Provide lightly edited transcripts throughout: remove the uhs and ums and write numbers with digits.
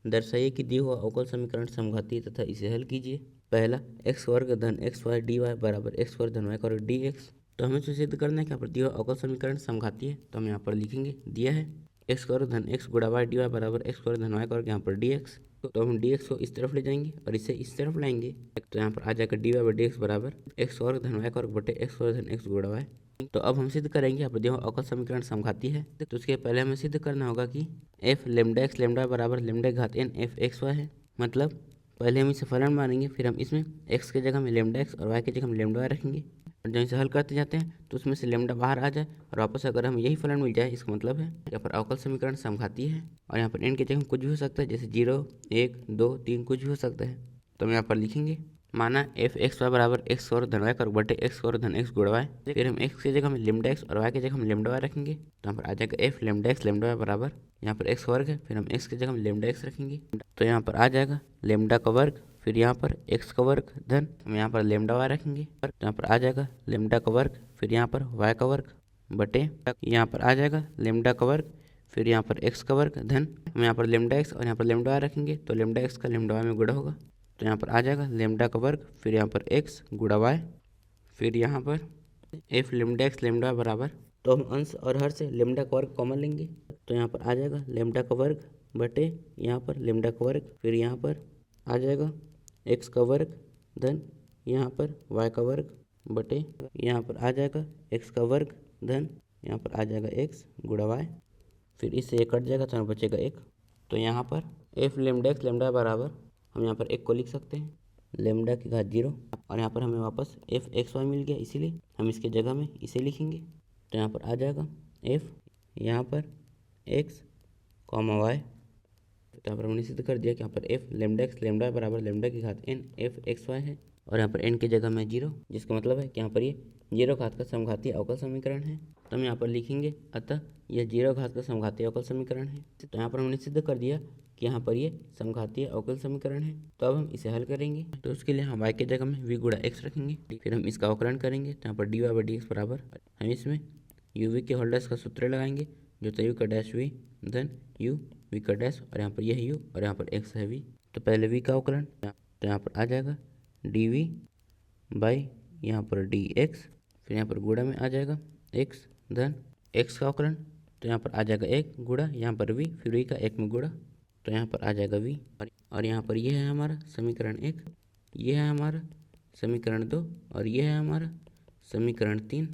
दर्शाइए कि दिया हुआ अवकल समीकरण समघातीय तथा इसे हल कीजिए। पहला, एक्स वर्ग धन एक्स वाई डी वाई बराबर एक्स वर्ग धन वाई का डी एक्स। तो हमें तो सिद्ध करना है कि यहाँ पर दिया हुआ अवकल समीकरण समघातीय है, तो हम यहाँ पर लिखेंगे दिया है एक्स वर्ग धन एक्स गुणा वाई डी वाई बराबर एक्स वर्ग धन वाई का यहाँ पर डी एक्स। तो हम डी एक्स को इस तरफ ले जाएंगे और इसे इस तरफ लाएंगे, तो यहाँ पर आ जाएगा d y by d x बराबर एक्स वर्ग धन वाई का वर्ग बटे एक्स वर्ग धन एक्स गुणा वाई। तो अब हम सिद्ध करेंगे यहाँ पर दिया हुआ अवकल समीकरण समघाती है, तो उसके पहले हमें सिद्ध करना होगा कि एफ लेमडा एक्स लेमडा बराबर लेमडा घात एन एफ एक्स वाई है। मतलब पहले हम इसे फलन मानेंगे, फिर हम इसमें एक्स की जगह में लेमडा एक्स और वाई की जगह में लेमडा वाई रखेंगे, और जब इसे हल करते जाते हैं तो उसमें से लेमडा बाहर आ जाए और वापस अगर हमें यही फलन मिल जाए, इसका मतलब है यहाँ पर अवकल समीकरण समघाती है। और यहाँ पर एन की जगह कुछ भी हो सकता है, जैसे 0 1 2 3 कुछ भी हो सकता है। तो हम यहाँ पर लिखेंगे माना एफ एक्स वाई बराबर एक्स वर्ग धन वाई का वर्ग बटे एक्स वर्ग धन एक्स गुणा वाई। फिर हम एक्स की जगह में लेमडा एक्स और वाई की जगह में लेमडा वाई रखेंगे, तो यहाँ पर आ जाएगा f lambda x lambda y बराबर यहाँ पर एक्स वर्ग है, फिर हम एक्स की जगह में लेमडा एक्स रखेंगे, तो यहाँ पर आ जाएगा लेमडा का वर्ग, फिर यहाँ पर एक्स का वर्ग धन हम यहाँ पर लेमडा वाई रखेंगे, तो यहाँ पर आ जाएगा लेमडा का वर्ग, फिर यहाँ पर वाई का वर्ग बटे यहाँ पर आ जाएगा लेमडा का वर्ग, फिर यहाँ पर एक्स का वर्ग धन हम यहाँ पर लेमडा एक्स और यहाँ पर लेमडा वाई रखेंगे, तो लेमडा एक्स का लेमडा वाई में गुणा होगा, तो यहाँ पर आ जाएगा लेमडा का वर्ग, फिर यहाँ पर एक्स गुणा वाई, फिर यहाँ पर f lambda x lambda y बराबर, तो हम अंश और हर से लेमडा का वर्ग कॉमन लेंगे, तो यहाँ पर आ जाएगा लेमडा का वर्ग बटे यहाँ पर लेमडा का वर्ग, फिर यहाँ पर आ जाएगा एक्स का वर्ग धन यहाँ पर वाई का वर्ग बटे यहाँ पर आ जाएगा एक्स का वर्ग धन यहाँ पर आ जाएगा एक्स गुणा वाई, फिर इससे ये कट जाएगा तो हमें बचेगा एक। तो यहाँ पर एफ लेमडा एक्स लेमडा बराबर हम यहाँ पर एक को लिख सकते हैं लेमडा की घात 0, और यहाँ पर हमें वापस एफ एक्स वाई मिल गया, इसीलिए हम इसके जगह में इसे लिखेंगे, तो यहाँ पर आ जाएगा एफ यहाँ पर एक्स कॉमा वाई। तो यहाँ पर हमने सिद्ध कर दिया कि यहाँ पर एफ लेमडा एक्स लेमडा बराबर लेमडा की घात एन एफ एक्स वाई है, और यहाँ पर एन की जगह में 0, जिसका मतलब है कि यहाँ पर ये 0 घात का समघातीय अवकल समीकरण है। तो हम यहाँ पर लिखेंगे अतः यह 0 घात का समघातीय अवकल समीकरण है। तो यहाँ पर हमने सिद्ध कर दिया कि यहाँ पर ये समघातीय अवकल समीकरण है। तो अब हम इसे हल करेंगे, तो उसके लिए हम y के जगह में v गुणा x रखेंगे, फिर हम इसका अवकलन करेंगे, तो यहाँ पर dy बाई डी एक्स बराबर हम इसमें u v के होल डैश का सूत्र लगाएंगे, जो तो u का डैश v धन u v का डैश, और यहाँ पर यह u और यहाँ पर x है v। तो पहले v का अवकलन, तो यहाँ पर आ जाएगा dv बाई यहाँ पर dx, फिर यहाँ पर गुणा में आ जाएगा x धन x का अवकलन, तो यहाँ पर आ जाएगा 1 गुणा यहाँ पर v, फिर v का 1 में गुणा, तो यहाँ पर आ जाएगा v, और यहाँ पर यह है हमारा समीकरण 1, यह है हमारा समीकरण 2, और यह है हमारा समीकरण 3।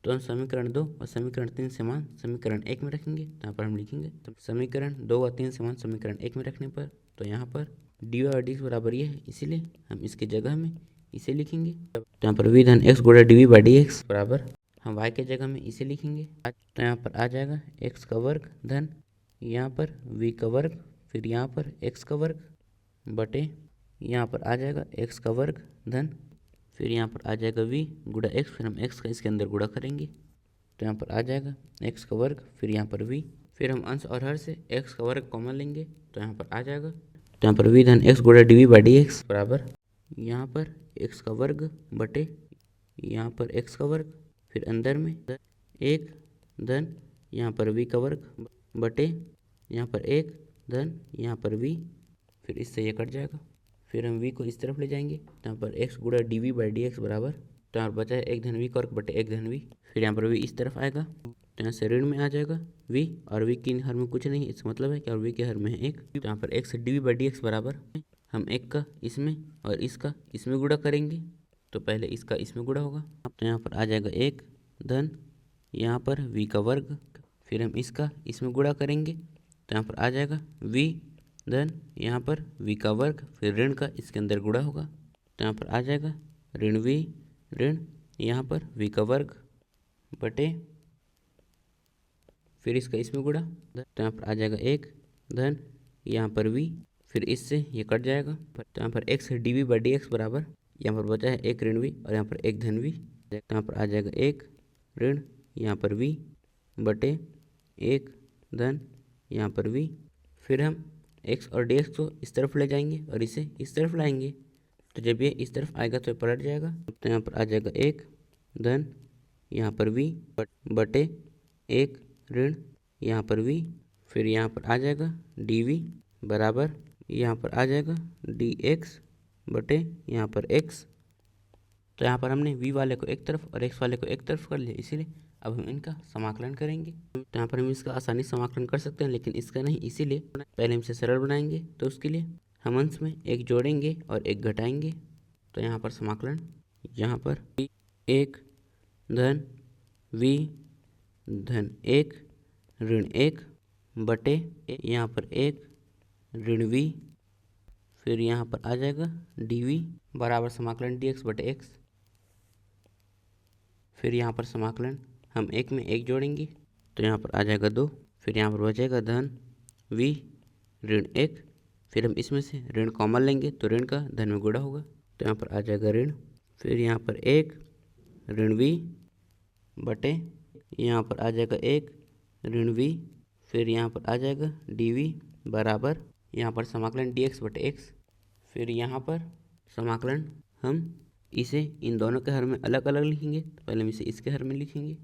तो हम समीकरण 2 और समीकरण 3 समान समीकरण 1 में रखेंगे, तो यहाँ पर हम लिखेंगे तो समीकरण 2 और 3 समान समीकरण 1 में रखने पर, तो यहाँ पर डी वाई डी एक्स बराबर ये है, इसीलिए हम इसकी जगह में इसे लिखेंगे। तो यहाँ पर v धन एक्स गुणा d v by d x बराबर हम y के जगह में इसे लिखेंगे, तो यहाँ पर आ जाएगा x का वर्ग धन यहाँ पर v का वर्ग, फिर यहाँ पर x का वर्ग बटे यहाँ पर आ जाएगा x का वर्ग धन फिर यहाँ पर आ जाएगा v गुणा x, फिर हम x का इसके अंदर गुणा करेंगे, तो यहाँ पर आ जाएगा x का वर्ग, फिर यहाँ पर v, फिर हम अंश और हर से x का वर्ग कॉमन लेंगे, तो यहाँ पर आ जाएगा, तो यहाँ पर v धन x गुणा d v by d x बराबर यहाँ पर x का वर्ग बटे यहाँ पर x का वर्ग, फिर अंदर में 1 धन यहाँ पर v का वर्ग बटे यहाँ पर 1 धन यहाँ पर v, फिर इससे ये कट जाएगा, फिर हम v को इस तरफ ले जाएंगे, तो यहाँ पर x गुणा d v by d x बराबर, तो यहाँ पर बचा है 1 धन v का वर्ग बटे 1 धन v, फिर यहाँ पर v इस तरफ आएगा, तो यहाँ से ऋण में आ जाएगा v, और v की हर में कुछ नहीं, इसका मतलब है कि और v के हर में है 1, तो यहाँ पर x d v by d x बराबर हम 1 का इसमें और इसका इसमें गुणा करेंगे, तो पहले इसका इसमें गुणा होगा, तो यहाँ पर आ जाएगा 1 धन यहाँ पर v का वर्ग, फिर हम इसका इसमें गुणा करेंगे, तो यहाँ पर आ जाएगा v धन यहाँ पर v का वर्ग, फिर ऋण का इसके अंदर गुणा होगा, तो यहाँ पर आ जाएगा ऋण v ऋण यहाँ पर v का वर्ग बटे फिर इसका इसमें गुणा, तो यहाँ पर आ जाएगा 1 धन यहाँ पर v, फिर इससे ये कट जाएगा, तो यहाँ पर x d v by d x बराबर यहाँ पर बचा है 1 ऋण v और यहाँ पर 1 धन v, तो यहाँ पर आ जाएगा 1 ऋण यहाँ पर v बटे 1 धन यहाँ पर v, फिर हम x और dx को इस तरफ ले जाएंगे और इसे इस तरफ लाएंगे, तो जब ये इस तरफ आएगा तो ये पलट जाएगा, तो यहाँ पर आ जाएगा 1 धन यहाँ पर v बटे 1 ऋण यहाँ पर v, फिर यहाँ पर आ जाएगा dv बराबर यहाँ पर आ जाएगा डी एक्स बटे यहाँ पर एक्स। तो यहाँ पर हमने v वाले को एक तरफ और x वाले को एक तरफ कर लिया, इसीलिए अब हम इनका समाकलन करेंगे। तो यहाँ पर हम इसका आसानी से समाकलन कर सकते हैं, लेकिन इसका नहीं, इसीलिए पहले हम इसे सरल बनाएंगे। तो उसके लिए हम अंश में एक जोड़ेंगे और एक घटाएंगे। तो यहाँ पर समाकलन, यहाँ पर एक धन v धन एक ऋण एक बटे यहाँ पर एक ऋण v, फिर यहाँ पर आ जाएगा dv बराबर समाकलन dx बटे एक्स। फिर यहाँ पर समाकलन हम एक में एक जोड़ेंगे, तो यहाँ पर आ जाएगा 2, फिर यहाँ पर बचेगा धन v ऋण एक, फिर हम इसमें से ऋण कॉमन लेंगे तो ऋण का धन में गुणा होगा, तो यहाँ पर आ जाएगा ऋण, फिर यहाँ पर एक ऋण v बटे यहाँ पर आ जाएगा एक ऋण v, फिर यहाँ पर आ जाएगा dv बराबर यहाँ पर समाकलन dx बटे एक्स। फिर यहाँ पर समाकलन हम इसे इन दोनों के हर में अलग अलग लिखेंगे, तो पहले हम इसे इसके हर में लिखेंगे,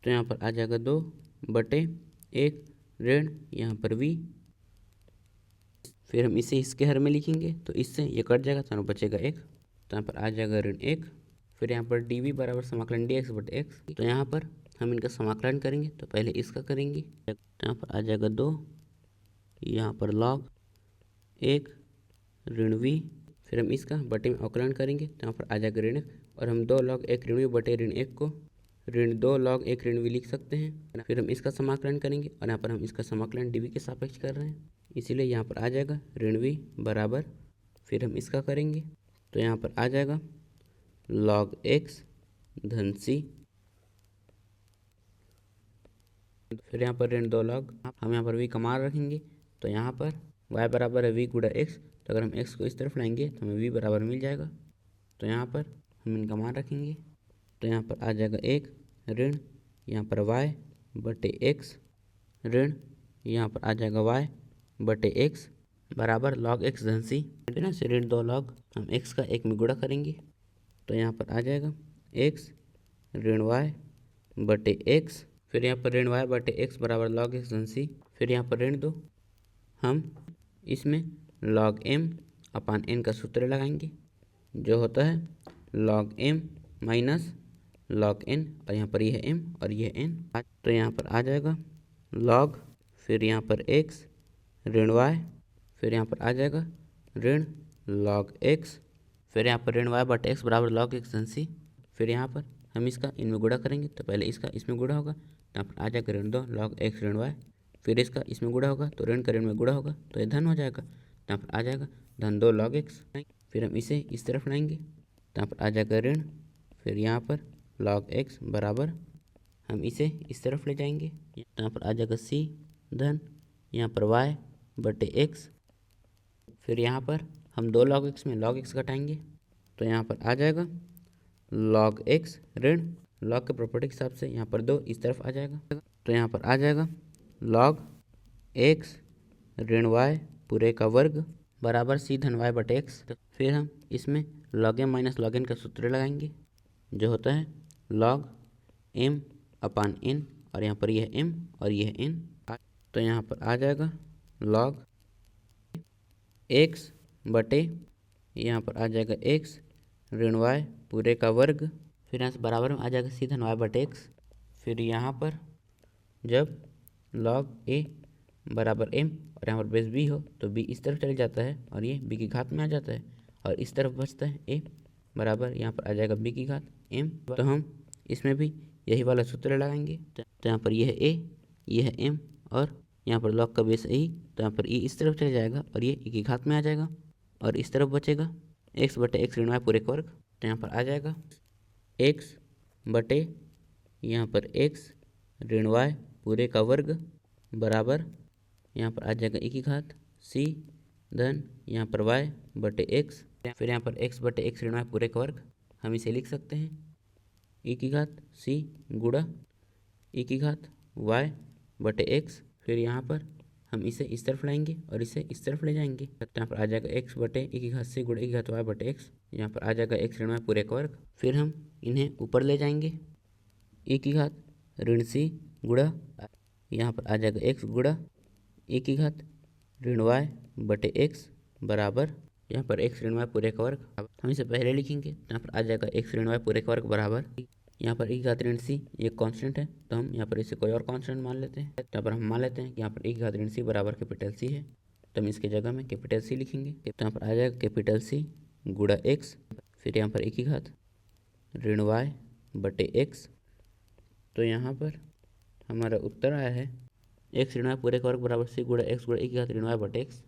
तो यहाँ पर आ जाएगा 2 बटे एक ऋण यहाँ पर v, फिर हम इसे इसके हर में लिखेंगे तो इससे ये कट जाएगा, तो बचेगा 1, तो यहाँ पर आ जाएगा ऋण 1, फिर यहाँ पर dv बराबर समाकलन dx बटे एक्स। तो यहाँ पर हम इनका समाकलन करेंगे, तो पहले इसका करेंगे, तो यहाँ पर आ जाएगा 2, यहाँ पर log 1 ऋण v, फिर हम इसका बटे में अवकलन करेंगे, तो यहाँ पर आ जाएगा ऋण 1, और हम 2 log 1 ऋण v बटे ऋण 1 को ऋण 2 log 1 ऋण v लिख सकते हैं। फिर हम इसका समाकलन करेंगे, और यहाँ पर हम इसका समाकलन dv के सापेक्ष कर रहे हैं, इसीलिए यहाँ पर आ जाएगा ऋण v बराबर, फिर हम इसका करेंगे, तो यहाँ पर आ जाएगा log x धन c, फिर यहाँ पर ऋण 2 log, हम यहाँ पर v का मान रखेंगे, तो यहाँ पर y बराबर है v गुणा x, तो अगर हम x को इस तरफ लाएंगे तो हमें v बराबर मिल जाएगा, तो यहाँ पर हम इनका मान रखेंगे, तो यहाँ पर आ जाएगा एक ऋण यहाँ पर y बटे x ऋण यहाँ पर आ जाएगा y बटे x बराबर log x धन c, बिना से ऋण 2 log हम x का एक में गुणा करेंगे, तो यहाँ पर आ जाएगा x ऋण y बटे x, फिर यहाँ पर ऋण y बटे x बराबर log x धन c, फिर यहाँ पर ऋण 2 हम इसमें log m अपान n का सूत्र लगाएंगे, जो होता है log m minus log n, और यहाँ पर यह m और यह n, तो यहाँ पर आ जाएगा log, फिर यहाँ पर x ऋण y, फिर यहाँ पर आ जाएगा ऋण log x, फिर यहाँ पर ऋण y बटे x बराबर log x धन c, फिर यहाँ पर हम इसका इनमें गुणा करेंगे, तो पहले इसका इसमें गुणा होगा, तो यहाँ पर आ जाएगा ऋण 2 log x ऋण y, फिर इसका इसमें गुणा होगा तो ऋण का ऋण में गुणा होगा, तो ये धन हो जाएगा, तो यहाँ पर आ जाएगा धन 2 log x, फिर हम इसे इस तरफ लाएंगे, तो यहाँ पर आ जाएगा ऋण, फिर यहाँ पर log x बराबर हम इसे इस तरफ ले जाएंगे, तो यहाँ पर आ जाएगा c धन यहाँ पर y बटे x, फिर यहाँ पर हम 2 log x में log x घटाएंगे, तो यहाँ पर आ जाएगा log x ऋण log के प्रॉपर्टी के हिसाब से यहाँ पर 2 इस तरफ आ जाएगा, तो यहाँ पर आ जाएगा log x ऋण y पूरे का वर्ग बराबर c धन y बटे x, फिर हम इसमें log m minus log n का सूत्र लगाएंगे, जो होता है log m अपान n, और यहाँ पर यह m और यह n, तो यहाँ पर आ जाएगा log x बटे यहाँ पर आ जाएगा x ऋण y पूरे का वर्ग, फिर यहाँ से बराबर में आ जाएगा c धन y बटे x, फिर यहाँ पर जब log a बराबर m और यहाँ पर बेस b हो तो b इस तरफ चले जाता है और ये b की घात में आ जाता है, और इस तरफ बचता है a बराबर यहाँ पर आ जाएगा b की घात m, तो हम इसमें भी यही वाला सूत्र लगाएंगे, तो यहाँ पर यह a यह m और यहाँ पर log का बेस a, तो यहाँ पर e इस तरफ चले जाएगा और ये e की घात में आ जाएगा, और इस तरफ बचेगा x बटे x ऋण y पूरे का वर्ग, तो यहाँ पर आ जाएगा x बटे यहाँ पर x ऋण y पूरे का वर्ग बराबर यहाँ पर आ जाएगा e की घात c धन यहाँ पर y बटे x, फिर यहाँ पर x बटे x ऋण y पूरे का वर्ग, हम इसे लिख सकते हैं e की घात c गुणा e की घात y बटे x, फिर यहाँ पर हम इसे इस तरफ लाएंगे और इसे इस तरफ ले जाएंगे, तो यहाँ पर आ जाएगा x बटे e की घात c गुणा e की घात y बटे x, यहाँ पर आ जाएगा x ऋण y पूरे का वर्ग, फिर हम इन्हें ऊपर ले जाएंगे e की घात ऋण c गुणा यहाँ पर आ जाएगा x गुणा e की घात ऋण y बटे x, बराबर यहाँ पर एक्स ऋण वाई पूरे का वर्ग। हम इसे पहले लिखेंगे, यहाँ पर आ जाएगा एक्स ऋण वाई पूरे का वर्ग बराबर, यहाँ पर एक घात ऋण सी ये कांस्टेंट है, तो हम यहाँ पर इसे कोई और कांस्टेंट मान लेते हैं। यहाँ पर हम मान लेते हैं कि यहाँ पर एक घात ऋण सी बराबर कैपिटल सी है, तो हम इसके जगह में कैपिटल सी लिखेंगे। तो यहाँ पर आ जाएगा कैपिटल सी गुणा एक्स, फिर यहाँ पर एक ही घात ऋण वाई बटे एक्स। तो यहाँ पर हमारा उत्तर आया है एक्स ऋण वाई पूरे का वर्ग बराबर सी गुणा एक्स गुणा एक घात ऋण वाई बटे एक्स।